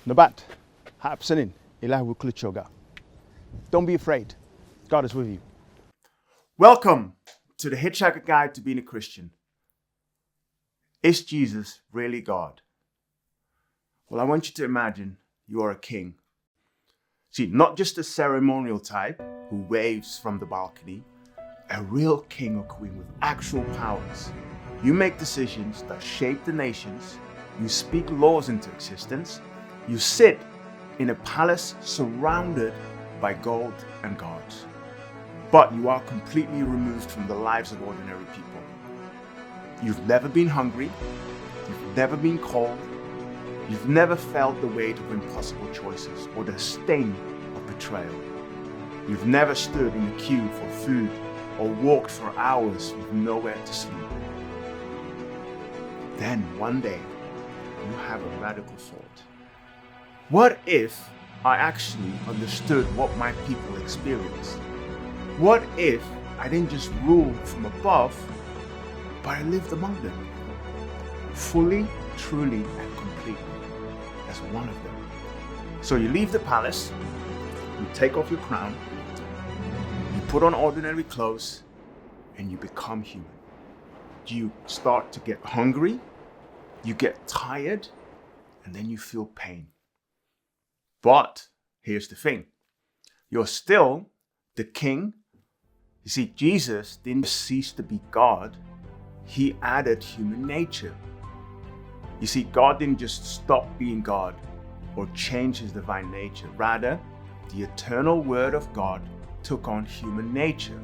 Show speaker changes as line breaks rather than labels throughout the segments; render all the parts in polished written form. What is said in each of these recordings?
Nabat, hapsenin, Ilaah wukluchoga. Don't be afraid. God is with you.
Welcome to the Hitchhiker Guide to Being a Christian. Is Jesus really God? Well, I want you to imagine you are a king. See, not just a ceremonial type who waves from the balcony, a real king or queen with actual powers. You make decisions that shape the nations. You speak laws into existence. You sit in a palace surrounded by gold and gods. But you are completely removed from the lives of ordinary people. You've never been hungry. You've never been cold. You've never felt the weight of impossible choices or the sting of betrayal. You've never stood in a queue for food or walked for hours with nowhere to sleep. Then one day, you have a radical thought. What if I actually understood what my people experience? What if I didn't just rule from above, but I lived among them, fully, truly, and completely, as one of them? So you leave the palace, you take off your crown, you put on ordinary clothes, and you become human. You start to get hungry, you get tired, and then you feel pain. But here's the thing. You're still the king. You see, Jesus didn't cease to be God. He added human nature. You see, God didn't just stop being God or change his divine nature. Rather, the eternal Word of God took on human nature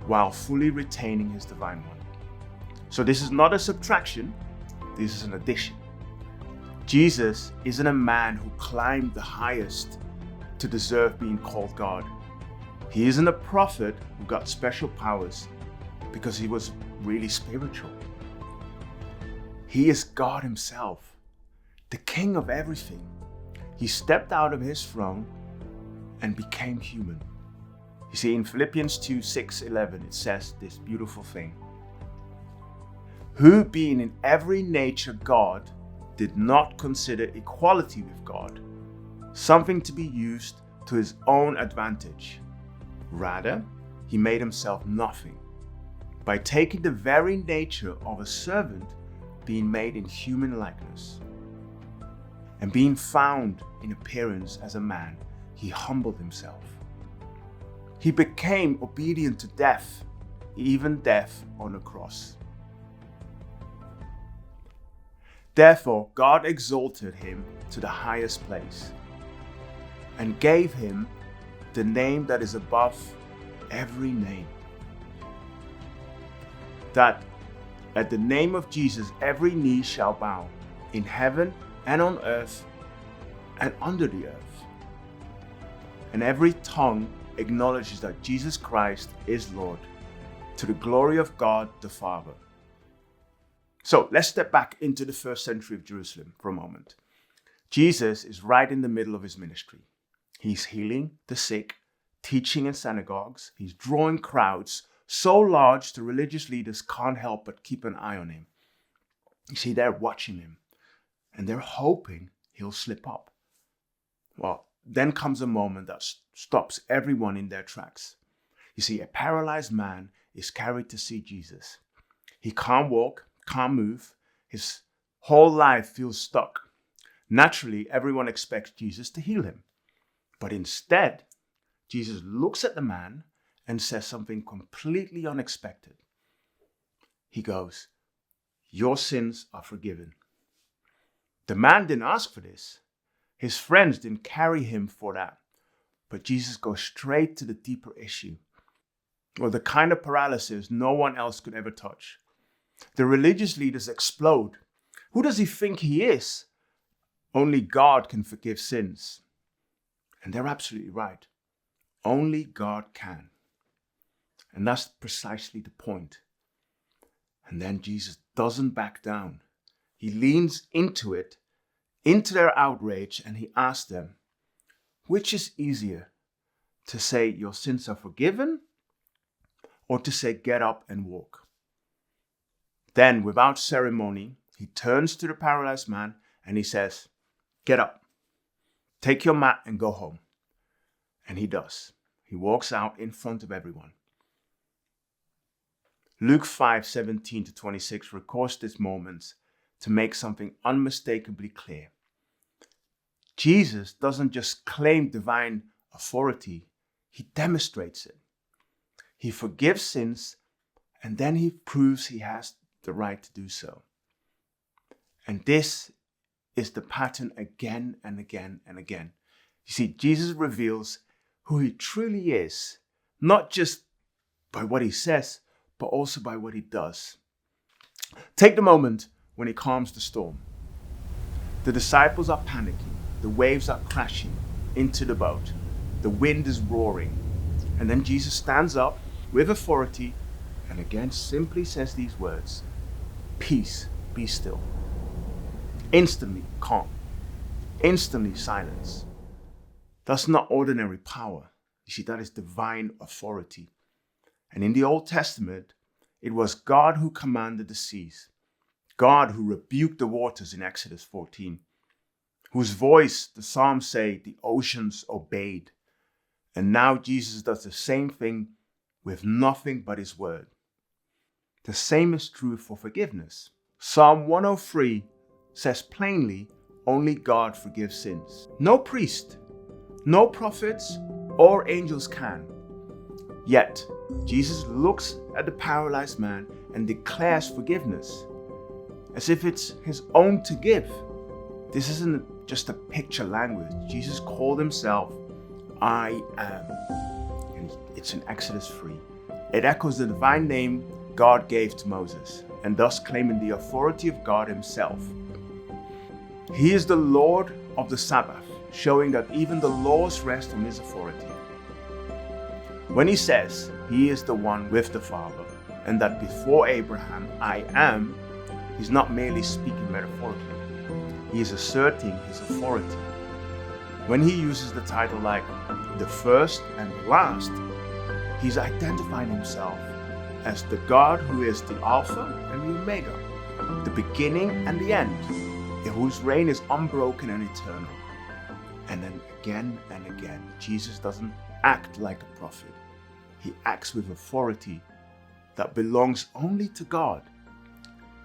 while fully retaining his divine one. So this is not a subtraction, this is an addition. Jesus isn't a man who climbed the highest to deserve being called God. He isn't a prophet who got special powers because he was really spiritual. He is God himself, the King of everything. He stepped out of his throne and became human. You see, in Philippians 2:6-11, it says this beautiful thing. Who being in every nature God, did not consider equality with God something to be used to his own advantage. Rather, he made himself nothing by taking the very nature of a servant, being made in human likeness. And being found in appearance as a man, he humbled himself. He became obedient to death, even death on a cross. Therefore, God exalted him to the highest place and gave him the name that is above every name. That at the name of Jesus, every knee shall bow in heaven and on earth and under the earth. And every tongue acknowledges that Jesus Christ is Lord, to the glory of God the Father. So let's step back into the first century of Jerusalem for a moment. Jesus is right in the middle of his ministry. He's healing the sick, teaching in synagogues. He's drawing crowds so large the religious leaders can't help but keep an eye on him. You see, they're watching him and they're hoping he'll slip up. Well, then comes a moment that stops everyone in their tracks. You see, a paralyzed man is carried to see Jesus. He can't walk, can't move. His whole life feels stuck. Naturally, everyone expects Jesus to heal him. But instead, Jesus looks at the man and says something completely unexpected. He goes, "Your sins are forgiven." The man didn't ask for this. His friends didn't carry him for that. But Jesus goes straight to the deeper issue, or the kind of paralysis no one else could ever touch. The religious leaders explode. Who does he think he is? Only God can forgive sins. And they're absolutely right. Only God can. And that's precisely the point. And then Jesus doesn't back down. He leans into it, into their outrage, and he asks them, which is easier, to say your sins are forgiven, or to say get up and walk? Then, without ceremony, he turns to the paralyzed man and he says, "Get up, Take your mat and go home. And he does. He walks out in front of everyone. Luke 5:17-26 records this moment to make something unmistakably clear. Jesus doesn't just claim divine authority, he demonstrates it. He forgives sins, and then he proves he has the right to do so. And this is the pattern again and again and again. You see, Jesus reveals who he truly is, not just by what he says, but also by what he does. Take the moment when he calms the storm. The disciples are panicking. The waves are crashing into the boat. The wind is roaring. And then Jesus stands up with authority and again simply says these words, "Peace, be still." Instantly calm. Instantly silence. That's not ordinary power. You see, that is divine authority. And in the Old Testament, it was God who commanded the seas, God who rebuked the waters in Exodus 14, whose voice, the Psalms say, the oceans obeyed. And now Jesus does the same thing with nothing but his word. The same is true for forgiveness. Psalm 103 says plainly, only God forgives sins. No priest, no prophets or angels can. Yet, Jesus looks at the paralyzed man and declares forgiveness, as if it's his own to give. This isn't just a picture language. Jesus called himself, "I am." And it's in Exodus 3. It echoes the divine name God gave to Moses, and thus claiming the authority of God himself. He is the Lord of the Sabbath, showing that even the laws rest on his authority. When he says he is the one with the Father, and that before Abraham I am, he's not merely speaking metaphorically. He is asserting his authority. When he uses the title like the first and the last, he's identifying himself as the God who is the Alpha and the Omega, the beginning and the end, whose reign is unbroken and eternal. And then again and again, Jesus doesn't act like a prophet. He acts with authority that belongs only to God.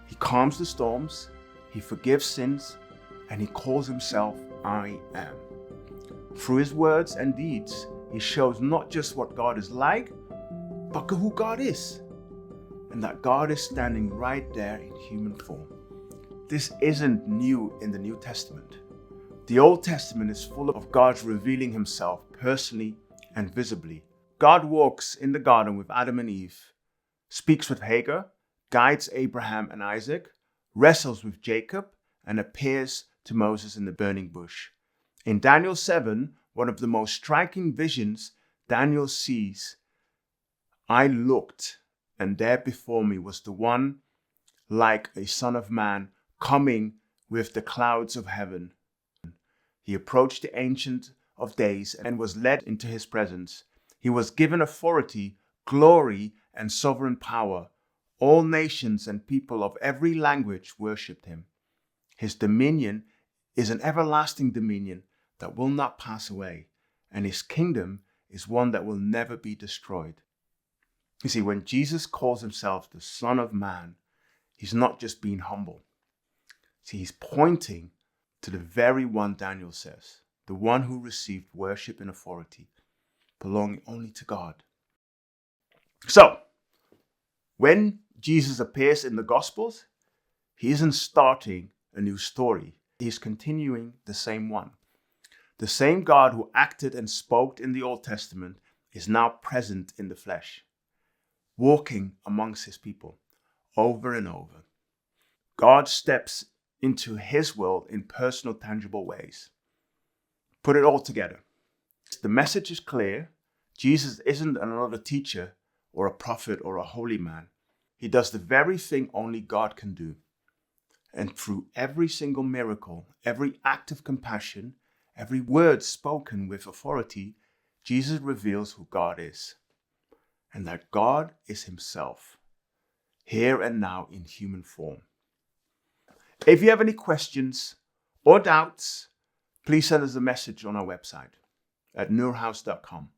He calms the storms, he forgives sins, and he calls himself I am. Through his words and deeds, he shows not just what God is like, but who God is. And that God is standing right there in human form. This isn't new in the New Testament. The Old Testament is full of God revealing himself personally and visibly. God walks in the garden with Adam and Eve, speaks with Hagar, guides Abraham and Isaac, wrestles with Jacob, and appears to Moses in the burning bush. In Daniel 7, one of the most striking visions Daniel sees, I looked, and there before me was the one like a son of man coming with the clouds of heaven. He approached the Ancient of Days and was led into his presence. He was given authority, glory, and sovereign power. All nations and people of every language worshipped him. His dominion is an everlasting dominion that will not pass away, and his kingdom is one that will never be destroyed. You see, when Jesus calls himself the Son of Man, he's not just being humble. See, he's pointing to the very one Daniel says, the one who received worship and authority, belonging only to God. So, when Jesus appears in the Gospels, he isn't starting a new story. He's continuing the same one. The same God who acted and spoke in the Old Testament is now present in the flesh, walking amongst his people over and over. God steps into his world in personal, tangible ways. Put it all together. The message is clear. Jesus isn't another teacher or a prophet or a holy man. He does the very thing only God can do. And through every single miracle, every act of compassion, every word spoken with authority, Jesus reveals who God is. And that God is himself, here and now in human form. If you have any questions or doubts, please send us a message on our website at nurhouse.com.